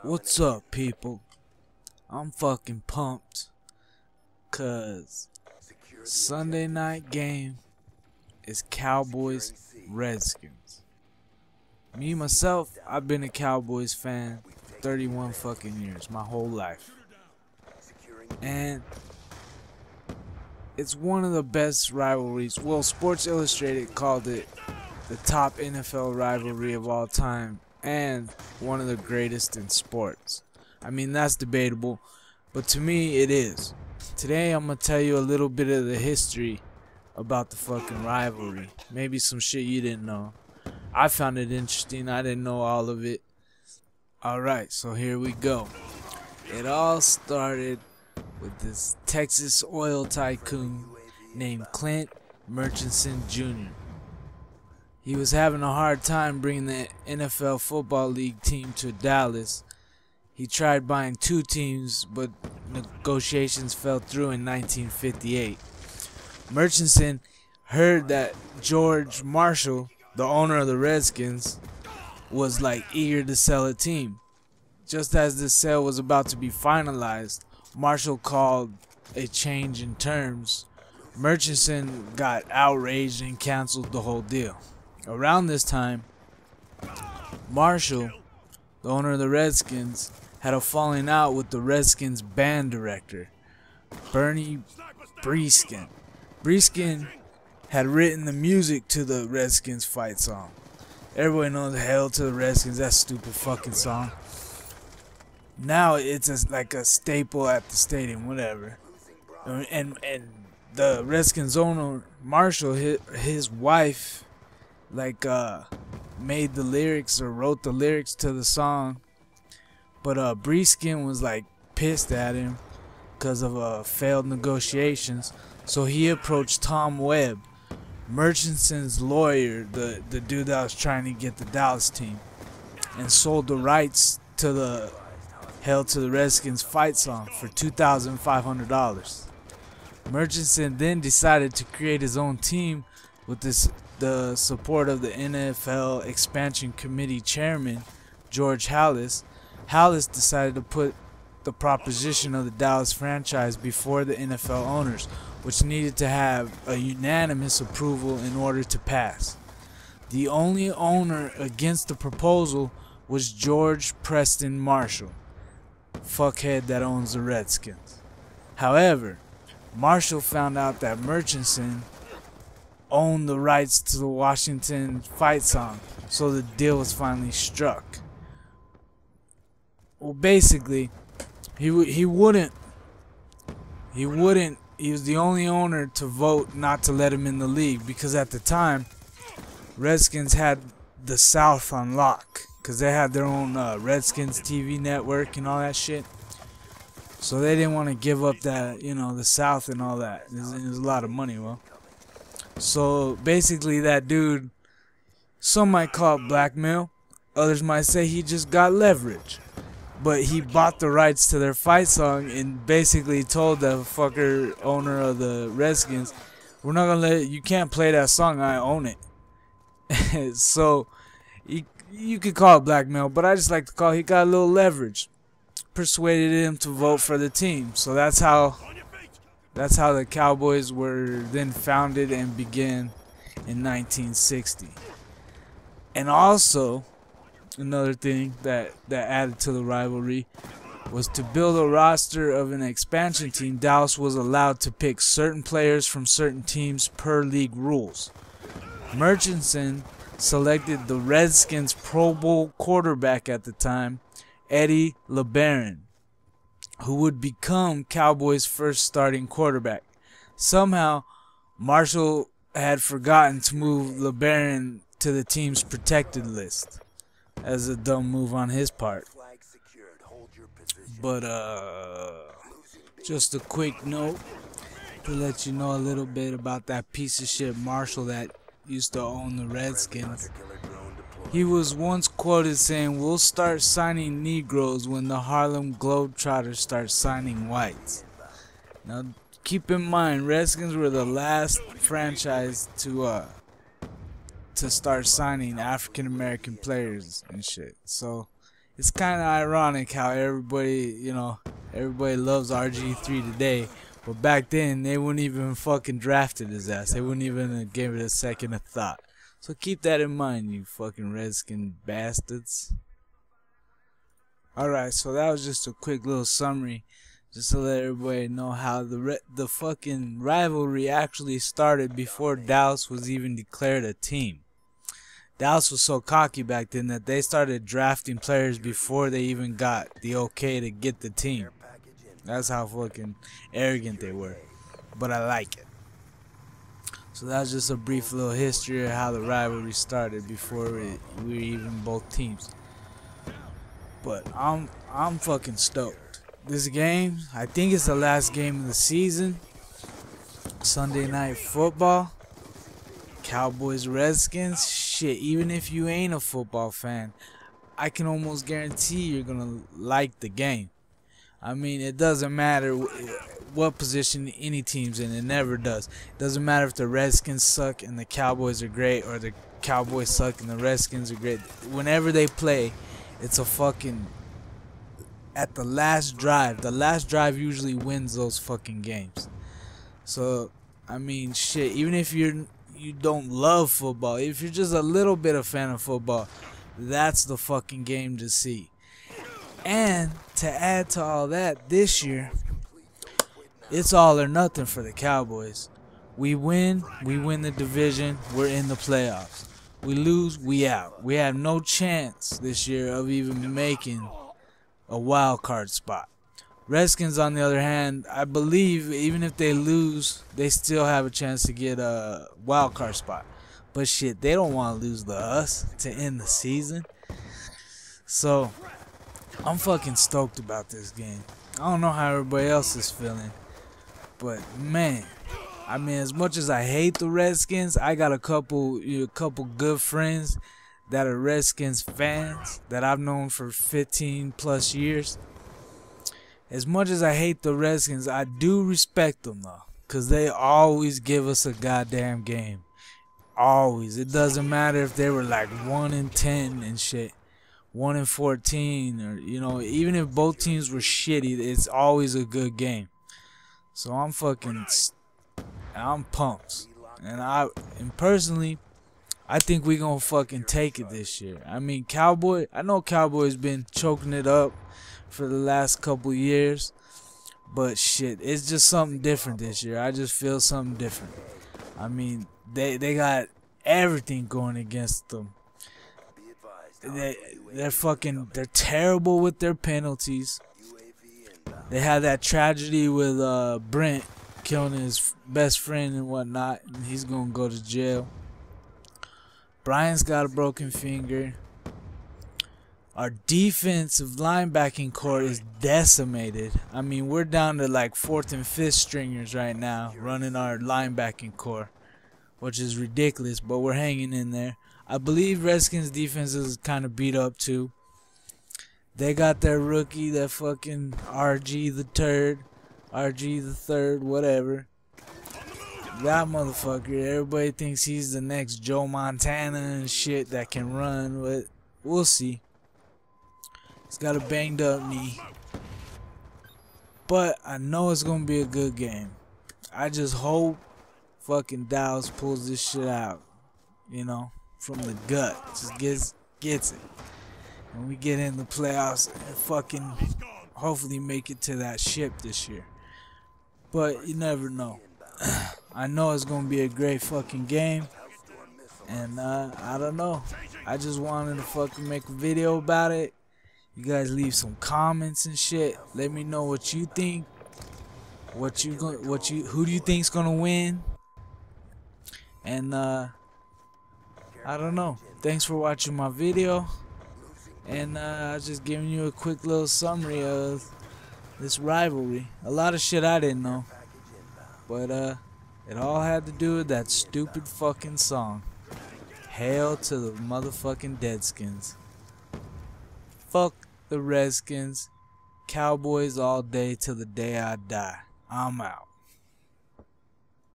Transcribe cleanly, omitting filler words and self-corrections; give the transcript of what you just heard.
What's up, people? I'm fucking pumped, cause Sunday night game is Cowboys Redskins. Me myself, I've been a Cowboys fan 31 fucking years, my whole life. And it's one of the best rivalries. Well, Sports Illustrated called it the top NFL rivalry of all time and one of the greatest in sports. I mean, that's debatable, but to me it is. Today I'm gonna tell you a little bit of the history about the fucking rivalry. Maybe some shit you didn't know. I found it interesting. I didn't know all of it. Alright, so here we go. It all started with this Texas oil tycoon named Clint Murchison Jr. He was having a hard time bringing the NFL Football League team to Dallas. He tried buying two teams, but negotiations fell through in 1958. Murchison heard that George Marshall, the owner of the Redskins, was like eager to sell a team. Just as the sale was about to be finalized, Marshall called a change in terms. Murchison got outraged and canceled the whole deal. Around this time, Marshall, the owner of the Redskins, had a falling out with the Redskins band director, Bernie Breeskin. Breeskin had written the music to the Redskins fight song. Everybody knows "Hell to the Redskins," that stupid fucking song. Now it's like a staple at the stadium, whatever. And the Redskins owner, Marshall, his wife, made the lyrics or wrote the lyrics to the song, but Breeskin was like pissed at him because of failed negotiations, so he approached Tom Webb, Murchison's lawyer, the dude that was trying to get the Dallas team, and sold the rights to the "Hell to the Redskins" fight song for $2,500. Murchison then decided to create his own team with the support of the NFL Expansion Committee chairman, George Halas. Halas decided to put the proposition of the Dallas franchise before the NFL owners, which needed to have a unanimous approval in order to pass. The only owner against the proposal was George Preston Marshall, fuckhead that owns the Redskins. However, Marshall found out that Murchison owned the rights to the Washington fight song, so the deal was finally struck. Well, basically, he was the only owner to vote not to let him in the league, because at the time, Redskins had the South on lock, because they had their own Redskins TV network and all that shit. So they didn't want to give up that, the South and all that. There's a lot of money, well. So basically that dude, some might call it blackmail, others might say he just got leverage. But he bought the rights to their fight song and basically told the fucker owner of the Redskins, we're not gonna you can't play that song, I own it. So you could call it blackmail, but I just like to call he got a little leverage. Persuaded him to vote for the team. So that's how the Cowboys were then founded and began in 1960. And also, another thing that added to the rivalry was to build a roster of an expansion team. Dallas was allowed to pick certain players from certain teams per league rules. Murchison selected the Redskins Pro Bowl quarterback at the time, Eddie LeBaron, who would become Cowboys' first starting quarterback. Somehow, Marshall had forgotten to move LeBaron to the team's protected list, as a dumb move on his part. But just a quick note to let you know a little bit about that piece of shit Marshall that used to own the Redskins. He was once quoted saying, "We'll start signing Negroes when the Harlem Globetrotters start signing whites." Now, keep in mind, Redskins were the last franchise to start signing African American players and shit. So it's kind of ironic how everybody, everybody loves RG3 today, but back then they wouldn't even fucking drafted his ass. They wouldn't even give it a second of thought. So keep that in mind, you fucking Redskin bastards. Alright, so that was just a quick little summary, just to let everybody know how the fucking rivalry actually started before Dallas was even declared a team. Dallas was so cocky back then that they started drafting players before they even got the okay to get the team. That's how fucking arrogant they were. But I like it. So that's just a brief little history of how the rivalry started before we were even both teams. But I'm fucking stoked. This game, I think it's the last game of the season. Sunday Night Football. Cowboys, Redskins. Shit, even if you ain't a football fan, I can almost guarantee you're gonna like the game. I mean, it doesn't matter what position any team's in. It never does. It doesn't matter if the Redskins suck and the Cowboys are great, or the Cowboys suck and the Redskins are great. Whenever they play, it's a fucking... at the last drive. The last drive usually wins those fucking games. So, I mean, shit, even if you don't love football, if you're just a little bit a fan of football, that's the fucking game to see. And to add to all that, this year, it's all or nothing for the Cowboys. We win the division, we're in the playoffs. We lose, we out. We have no chance this year of even making a wild card spot. Redskins, on the other hand, I believe even if they lose, they still have a chance to get a wild card spot. But shit, they don't want to lose to us to end the season. So, I'm fucking stoked about this game. I don't know how everybody else is feeling, but man, I mean, as much as I hate the Redskins, I got a couple good friends that are Redskins fans that I've known for 15 plus years. As much as I hate the Redskins, I do respect them though, cause they always give us a goddamn game. Always. It doesn't matter if they were like 1-10 and shit, 1-14, or even if both teams were shitty, it's always a good game. So I'm pumped, and personally, I think we gonna fucking take it this year. I mean, I know Cowboys been choking it up for the last couple years, but shit, it's just something different this year. I just feel something different. I mean, they got everything going against them. They're terrible with their penalties. They had that tragedy with Brent killing his best friend and whatnot, and he's gonna go to jail. Brian's got a broken finger. Our defensive linebacking core is decimated. I mean, we're down to like 4th and 5th stringers right now running our linebacking core, which is ridiculous, but we're hanging in there. I believe Redskins defense is kind of beat up too. They got their rookie, that fucking RG the third, whatever. That motherfucker, everybody thinks he's the next Joe Montana and shit that can run, but we'll see. He's got a banged up knee. But I know it's gonna be a good game. I just hope fucking Dallas pulls this shit out, from the gut. Just gets it. And we get in the playoffs and fucking hopefully make it to that ship this year. But you never know. I know it's gonna be a great fucking game, and I don't know. I just wanted to fucking make a video about it. You guys leave some comments and shit. Let me know what you think. Who do you think's gonna win? And I don't know. Thanks for watching my video, and I was just giving you a quick little summary of this rivalry. A lot of shit I didn't know, but it all had to do with that stupid fucking song. Hail to the motherfucking Deadskins. Fuck the Redskins. Cowboys all day till the day I die. I'm out.